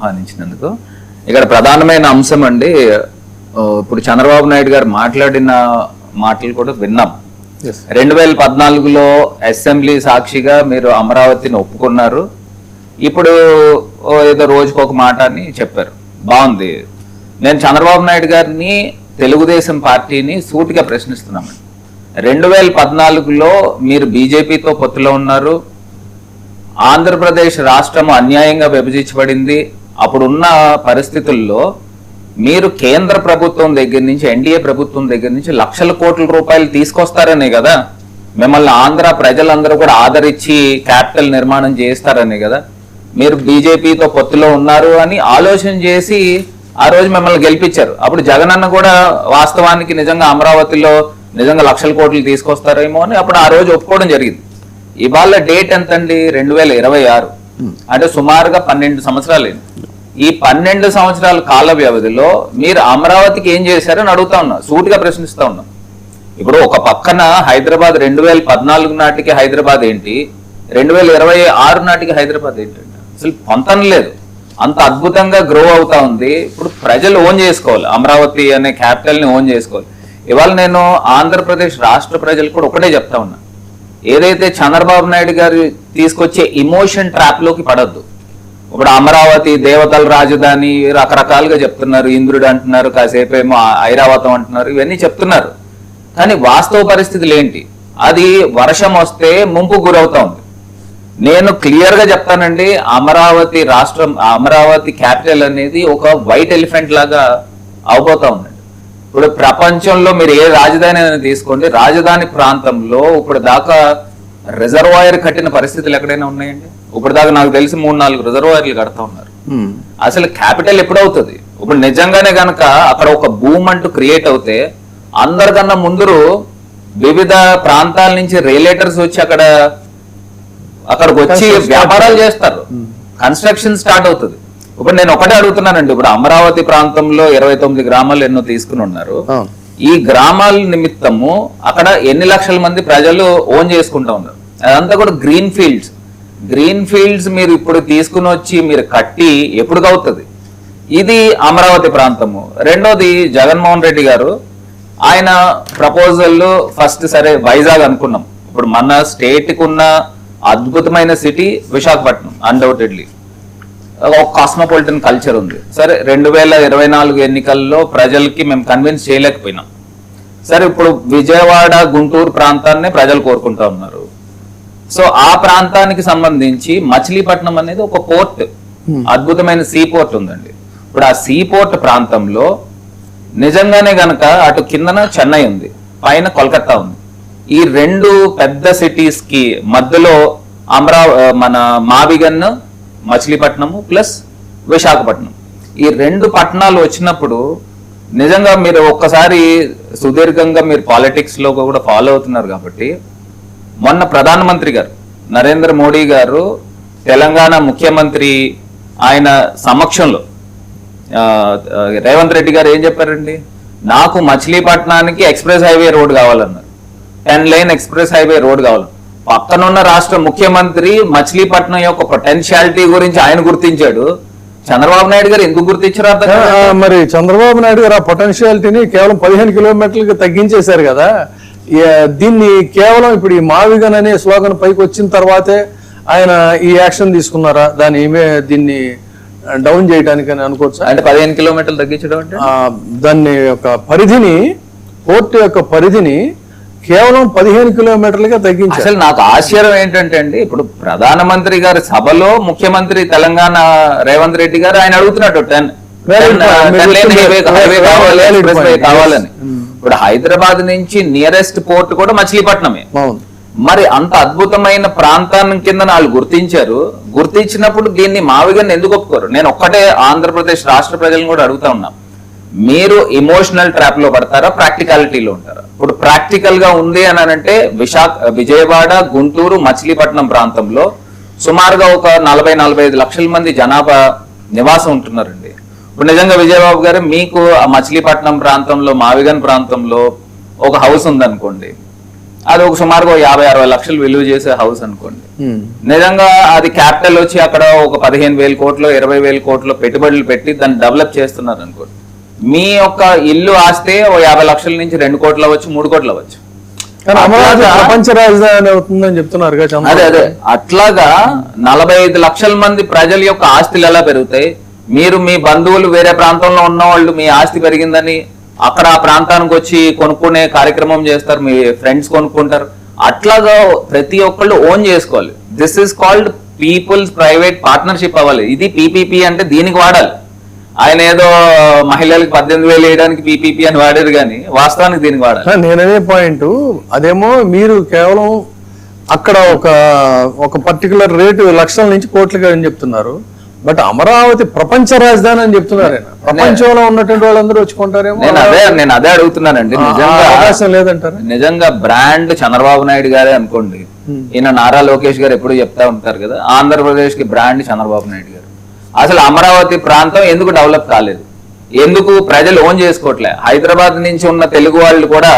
ఆహ్వానించినందుకు. ఇక్కడ ప్రధానమైన అంశం అండి, ఇప్పుడు చంద్రబాబు నాయుడు గారు మాట్లాడిన మాటలు కూడా విన్నాం. 2014లో అసెంబ్లీ సాక్షిగా మీరు అమరావతిని ఒప్పుకున్నారు, ఇప్పుడు ఏదో రోజుకు ఒక మాట అని చెప్పారు. బాగుంది. నేను చంద్రబాబు నాయుడు గారిని, తెలుగుదేశం పార్టీని సూటిగా ప్రశ్నిస్తున్నామండి. 2014లో మీరు బీజేపీతో పొత్తులో ఉన్నారు, ఆంధ్రప్రదేశ్ రాష్ట్రం అన్యాయంగా విభజించబడింది. అప్పుడున్న పరిస్థితుల్లో మీరు కేంద్ర ప్రభుత్వం దగ్గర నుంచి, ఎన్డీఏ ప్రభుత్వం దగ్గర నుంచి లక్షల కోట్ల రూపాయలు తీసుకొస్తారనే కదా, మిమ్మల్ని ఆంధ్ర ప్రజలందరూ కూడా ఆదరించి క్యాపిటల్ నిర్మాణం చేస్తారనే కదా మీరు బీజేపీతో పొత్తులో ఉన్నారు అని ఆలోచన చేసి ఆ రోజు మిమ్మల్ని గెలిపించారు. అప్పుడు జగనన్న కూడా వాస్తవానికి నిజంగా అమరావతిలో నిజంగా లక్షల కోట్లు తీసుకొస్తారేమో అని అప్పుడు ఆ రోజు ఒప్పుకోవడం జరిగింది. ఇవాళ డేట్ ఎంత అండి? 2026, అంటే సుమారుగా 12 సంవత్సరాలు. ఈ 12 సంవత్సరాల కాల వ్యవధిలో మీరు అమరావతికి ఏం చేశారని అడుగుతా ఉన్నా, సూటిగా ప్రశ్నిస్తా ఉన్నాం. ఇప్పుడు ఒక పక్కన హైదరాబాద్ 2014 నాటికి హైదరాబాద్ ఏంటి, 2026 నాటికి హైదరాబాద్ ఏంటండి, అసలు పొంతన లేదు. అంత అద్భుతంగా గ్రో అవుతా ఉంది. ఇప్పుడు ప్రజలు ఓన్ చేసుకోవాలి, అమరావతి అనే క్యాపిటల్ ని ఓన్ చేసుకోవాలి. ఇవాళ నేను ఆంధ్రప్రదేశ్ రాష్ట్ర ప్రజలు కూడా ఒకటే చెప్తా ఉన్నా, ఏదైతే చంద్రబాబు నాయుడు గారు తీసుకొచ్చే ఇమోషన్ ట్రాప్ లోకి పడద్దు. ఇప్పుడు అమరావతి దేవతల రాజధాని రకరకాలుగా చెప్తున్నారు, ఇంద్రుడు అంటున్నారు, కాసేపు ఏమో ఐరావతం అంటున్నారు, ఇవన్నీ చెప్తున్నారు. కానీ వాస్తవ పరిస్థితులు ఏంటి? అది వర్షం వస్తే ముంపు గురవుతా ఉంది. నేను క్లియర్ గా చెప్తానండి, అమరావతి రాష్ట్రం, అమరావతి క్యాపిటల్ అనేది ఒక వైట్ ఎలిఫెంట్ లాగా అవబోతా ఉందండి. ఇప్పుడు ప్రపంచంలో మీరు ఏ రాజధాని అనేది తీసుకోండి, రాజధాని ప్రాంతంలో ఇప్పుడు దాకా రిజర్వాయర్ కట్టిన పరిస్థితులు ఎక్కడైనా ఉన్నాయండి? ఇప్పుడు దాకా నాకు తెలిసి 3-4 రిజర్వాయర్లు కడతా ఉన్నారు. అసలు క్యాపిటల్ ఎప్పుడు అవుతుంది? ఇప్పుడు నిజంగానే గనక అక్కడ ఒక భూమ్ అంటూ క్రియేట్ అవుతే అందరికన్నా ముందు వివిధ ప్రాంతాల నుంచి రియలేటర్స్ వచ్చి అక్కడికి వచ్చి వ్యాపారాలు చేస్తారు, కన్స్ట్రక్షన్ స్టార్ట్ అవుతుంది. ఇప్పుడు నేను ఒకటే అడుగుతున్నానండి, ఇప్పుడు అమరావతి ప్రాంతంలో 29 గ్రామాలు ఎన్నో తీసుకుని ఉన్నారు. ఈ గ్రామాల నిమిత్తము అక్కడ ఎన్ని లక్షల మంది ప్రజలు ఓన్ చేసుకుంటా ఉన్నారు. అదంతా కూడా గ్రీన్ ఫీల్డ్స్. గ్రీన్ ఫీల్డ్స్ మీరు ఇప్పుడు తీసుకుని వచ్చి మీరు కట్టి ఎప్పుడు అవుతుంది? ఇది అమరావతి ప్రాంతము. రెండోది జగన్మోహన్ రెడ్డి గారు ఆయన ప్రపోజల్ ఫస్ట్ సరే వైజాగ్ అనుకున్నాం. ఇప్పుడు మన స్టేట్ కు ఉన్న అద్భుతమైన సిటీ విశాఖపట్నం, అన్డౌటెడ్లీ ఒక కాస్మోపాలిటన్ కల్చర్ ఉంది. సరే 2024 ఎన్నికల్లో ప్రజలకి మేము కన్విన్స్ చేయలేకపోయినాం. సరే ఇప్పుడు విజయవాడ గుంటూరు ప్రాంతాన్ని ప్రజలు కోరుకుంటా ఉన్నారు. సో ఆ ప్రాంతానికి సంబంధించి మచిలీపట్నం అనేది ఒక పోర్ట్, అద్భుతమైన సీ పోర్ట్ ఉందండి. ఇప్పుడు ఆ సీ పోర్ట్ ప్రాంతంలో నిజంగానే గనక అటు కిందన చెన్నై ఉంది, పైన కోల్కతా ఉంది. ఈ 2 పెద్ద సిటీస్ కి మధ్యలో మన మావిగన్, మచిలీపట్నము ప్లస్ విశాఖపట్నం, ఈ 2 పట్టణాలు వచ్చినప్పుడు నిజంగా మీరు ఒక్కసారి సుదీర్ఘంగా మీరు పాలిటిక్స్ లో కూడా ఫాలో అవుతున్నారు కాబట్టి, మొన్న ప్రధానమంత్రి గారు నరేంద్ర మోడీ గారు తెలంగాణ ముఖ్యమంత్రి ఆయన సమక్షంలో రేవంత్ రెడ్డి గారు ఏం చెప్పారండి, నాకు మచిలీపట్నానికి ఎక్స్ప్రెస్ హైవే రోడ్ కావాలన్నారు, 10 లైన్ ఎక్స్ప్రెస్ హైవే రోడ్ కావాలి. పక్కనున్న రాష్ట్ర ముఖ్యమంత్రి మచిలీపట్నం యొక్క పొటెన్షియాలిటీ గురించి ఆయన గుర్తించాడు. చంద్రబాబు నాయుడు గారు ఎందుకు గుర్తించారు అర్థం కాదు. మరి చంద్రబాబు నాయుడు గారు ఆ పొటెన్షియాలిటీని కేవలం 15 కిలోమీటర్లకు తగ్గించేశారు కదా. దీన్ని కేవలం ఇప్పుడు ఈ మావిగన్ అనే స్లోగన్ పైకి వచ్చిన తర్వాతే ఆయన ఈ యాక్షన్ తీసుకున్నారా? దీన్ని డౌన్ చేయడానికి అని అనుకోవచ్చు. అంటే 15 కిలోమీటర్లు తగ్గించడం అంటే దాన్ని యొక్క పరిధిని, పోర్టు యొక్క పరిధిని కేవలం 15 కిలోమీటర్లుగా తగ్గించారు. అసలు నాకు ఆశ్చర్యం ఏంటంటే అండి, ఇప్పుడు ప్రధానమంత్రి గారి సభలో ముఖ్యమంత్రి తెలంగాణ రేవంత్ రెడ్డి గారు ఆయన అడుగుతున్నట్టు 10 కావాలని. ఇప్పుడు హైదరాబాద్ నుంచి నియరెస్ట్ పోర్ట్ కూడా మచిలీపట్నమే. మరి అంత అద్భుతమైన ప్రాంతాన్ని కింద వాళ్ళు గుర్తించారు. గుర్తించినప్పుడు దీన్ని మావిగన్ ఎందుకు ఒప్పుకోరు? నేను ఒక్కటే ఆంధ్రప్రదేశ్ రాష్ట్ర ప్రజలను కూడా అడుగుతా ఉన్నా, మీరు ఇమోషనల్ ట్రాప్ లో పడతారా, ప్రాక్టికాలిటీలో ఉంటారా? ఇప్పుడు ప్రాక్టికల్ గా ఉంది అని అంటే విజయవాడ, గుంటూరు, మచిలీపట్నం ప్రాంతంలో సుమారుగా ఒక 40-45 లక్షల మంది జనాభా నివాసం ఉంటున్నారండి. ఇప్పుడు నిజంగా విజయబాబు గారు మీకు ఆ మచిలీపట్నం ప్రాంతంలో, మావిగన్ ప్రాంతంలో ఒక హౌస్ ఉందనుకోండి, అది ఒక సుమారుగా 50-60 లక్షలు విలువ చేసే హౌస్ అనుకోండి. ఉమ్. నిజంగా అది క్యాపిటల్ వచ్చి అక్కడ ఒక 15,000 కోట్లు 20,000 కోట్లు పెట్టుబడులు పెట్టి దాన్ని డెవలప్ చేస్తున్నారు అనుకోండి. మీ యొక్క ఇల్లు ఆస్తే ఓ 50 లక్షల నుంచి 2 కోట్లు అవ్వచ్చు, 3 కోట్లు అవ్వచ్చు. కానీ అమరావతి ప్రపంచ రాజధాని అవుతుందని చెప్తున్నారు కదా చంద్రబాబు. అదే అదే అట్లాగా 45 లక్షల మంది ప్రజల యొక్క ఆస్తులు ఎలా పెరుగుతాయి? మీరు మీ బంధువులు వేరే ప్రాంతంలో ఉన్న వాళ్ళు మీ ఆస్తి పెరిగిందని అక్కడ ఆ ప్రాంతానికి వచ్చి కొనుక్కునే కార్యక్రమం చేస్తారు, మీ ఫ్రెండ్స్ కొనుక్కుంటారు. అట్లాగా ప్రతి ఒక్కళ్ళు ఓన్ చేసుకోవాలి. This is called peoples private partnership అవ్వాలి. ఇది పీపీపీ అంటే దీనికి వాడాలి. ఆయన ఏదో మహిళలకు 18,000 వేయడానికి పీపీపీ అని వాడారు, కానీ వాస్తవానికి దీనికి వాడాలి. నేననే పాయింట్ అదేమో మీరు కేవలం అక్కడ ఒక పర్టికులర్ రేటు లక్షల నుంచి కోట్లుగా అని చెప్తున్నారు. బట్ అమరావతి ప్రపంచ రాజధాని అని చెప్తున్నారు. ప్రపంచంలో ఉన్నటువంటి వాళ్ళందరూ వచ్చుకుంటారేమో. నేను అదే అడుగుతున్నానండి. నిజంగా అవకాశం లేదంటారు. నిజంగా బ్రాండ్ చంద్రబాబు నాయుడు గారే అనుకోండి. ఈయన నారా లోకేష్ గారు ఎప్పుడు చెప్తా ఉంటారు కదా, ఆంధ్రప్రదేశ్ కి బ్రాండ్ చంద్రబాబు నాయుడు గారు. అసలు అమరావతి ప్రాంతం ఎందుకు డెవలప్ కాలేదు? ఎందుకు ప్రజలు ఓన్ చేసుకోవట్లే? హైదరాబాద్ నుంచి ఉన్న తెలుగు వాళ్ళు కూడా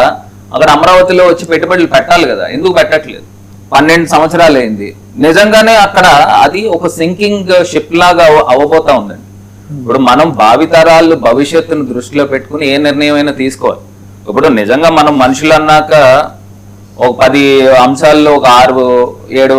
అక్కడ అమరావతిలో వచ్చి పెట్టుబడులు పెట్టాలి కదా, ఎందుకు పెట్టట్లేదు? 12 సంవత్సరాలు అయింది. నిజంగానే అక్కడ అది ఒక సింకింగ్ షిప్ లాగా అవ్వబోతా ఉందండి. ఇప్పుడు మనం భావితరాలు భవిష్యత్తును దృష్టిలో పెట్టుకుని ఏ నిర్ణయం అయినా తీసుకోవాలి. ఇప్పుడు నిజంగా మనం మనుషులు అన్నాక ఒక 10 అంశాల్లో ఒక 6-7